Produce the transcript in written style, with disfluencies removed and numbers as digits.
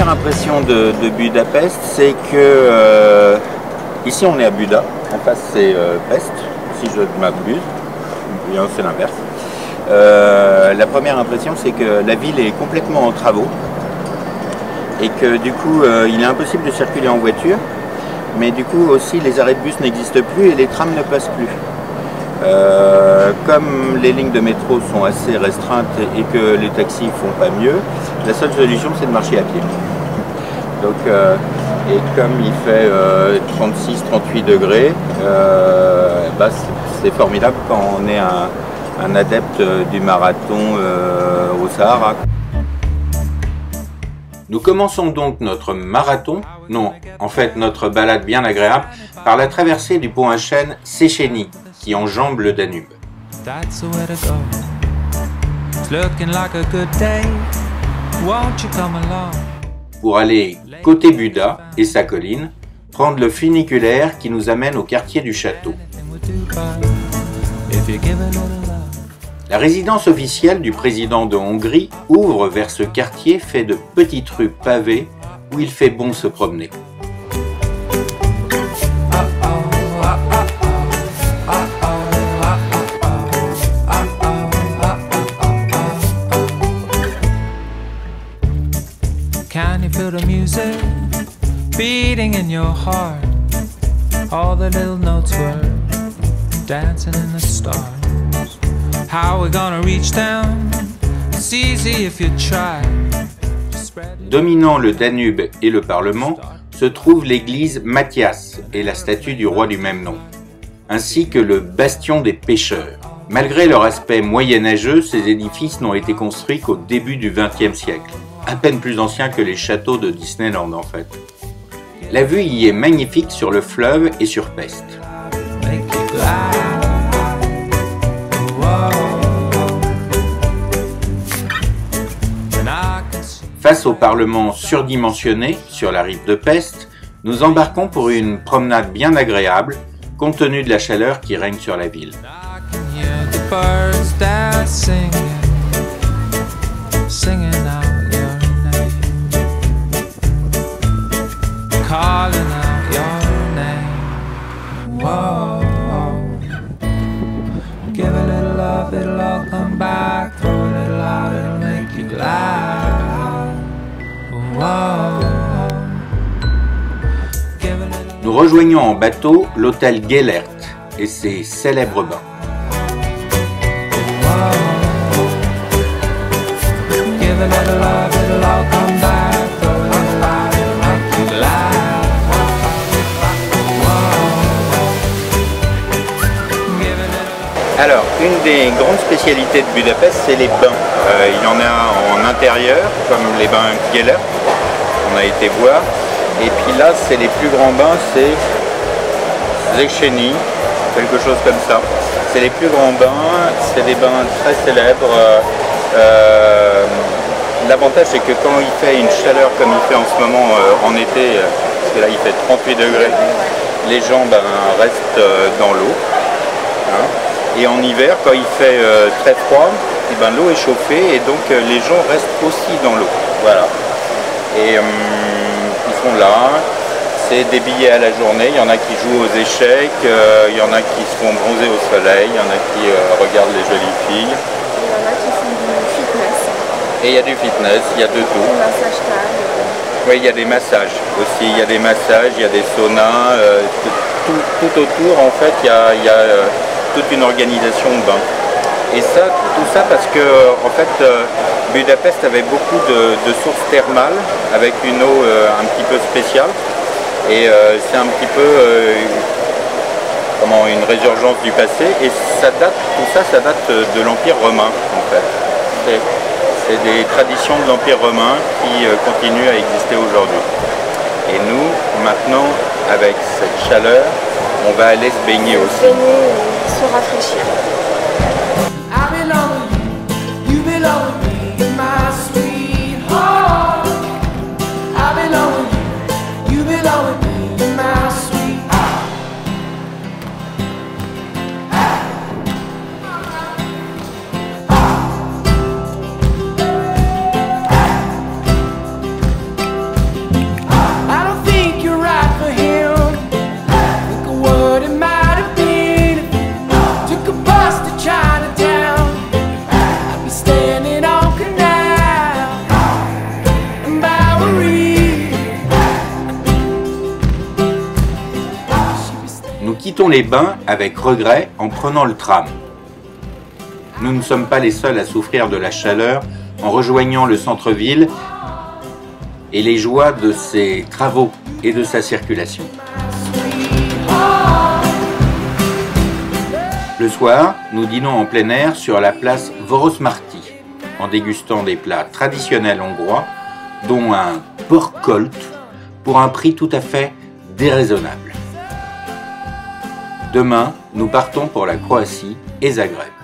première impression de Budapest, c'est que ici on est à Buda, en face c'est Pest, si je ne m'abuse, bien c'est l'inverse. La première impression, c'est que la ville est complètement en travaux et que du coup il est impossible de circuler en voiture, mais du coup aussi les arrêts de bus n'existent plus et les trams ne passent plus. Comme les lignes de métro sont assez restreintes et que les taxis font pas mieux, la seule solution c'est de marcher à pied. Donc, et comme il fait 36-38 degrés, bah, c'est formidable quand on est un adepte du marathon au Sahara. Nous commençons donc notre marathon, non, en fait notre balade bien agréable, par la traversée du pont à chêne Széchenyi, qui enjambe le Danube. Pour aller côté Buda et sa colline, prendre le funiculaire qui nous amène au quartier du château. La résidence officielle du président de Hongrie ouvre vers ce quartier fait de petites rues pavées où il fait bon se promener. Can you feel the music beating in your heart? All the little notes were dancing in the stars. How we gonna reach down? It's easy if you try. Dominant le Danube et le Parlement se trouve l'église Matthias et la statue du roi du même nom, ainsi que le bastion des pêcheurs. Malgré leur aspect moyenâgeux, ces édifices n'ont été construits qu'au début du XXe siècle, à peine plus anciens que les châteaux de Disneyland en fait. La vue y est magnifique sur le fleuve et sur Pest. Face au Parlement surdimensionné sur la rive de Pest, nous embarquons pour une promenade bien agréable, compte tenu de la chaleur qui règne sur la ville. Nous rejoignons en bateau l'hôtel Gellert et ses célèbres bains. Alors, une des grandes spécialités de Budapest, c'est les bains. Il y en a en intérieur, comme les bains Gellert, on a été voir. Et puis là, c'est les plus grands bains, c'est Széchenyi, quelque chose comme ça. C'est les plus grands bains, c'est des bains très célèbres. L'avantage, c'est que quand il fait une chaleur comme il fait en ce moment en été, parce que là il fait 38 degrés, les gens restent dans l'eau. Hein. Et en hiver, quand il fait très froid, l'eau est chauffée et donc les gens restent aussi dans l'eau. Voilà. Et ils sont là, c'est des billets à la journée, il y en a qui jouent aux échecs, il y en a qui se font bronzer au soleil, il y en a qui regardent les jolies filles. Il y en a qui font du fitness. Et il y a du fitness, il y a de tout. Des massages thaï. Oui, il y a des massages aussi, il y a des massages, il y a des saunas, tout autour en fait il y a toute une organisation de bains. Et ça, tout ça parce que en fait Budapest avait beaucoup de sources thermales avec une eau un petit peu spéciale et c'est un petit peu une résurgence du passé et tout ça date de l'Empire romain en fait. C'est des traditions de l'Empire romain qui continuent à exister aujourd'hui. Et nous, maintenant, avec cette chaleur, on va aller se baigner aussi. Se baigner et se rafraîchir. quittons les bains avec regret en prenant le tram. Nous ne sommes pas les seuls à souffrir de la chaleur en rejoignant le centre-ville et les joies de ses travaux et de sa circulation. Le soir, nous dînons en plein air sur la place Vörösmarty, en dégustant des plats traditionnels hongrois, dont un porc colt, pour un prix tout à fait déraisonnable. Demain, nous partons pour la Croatie et Zagreb.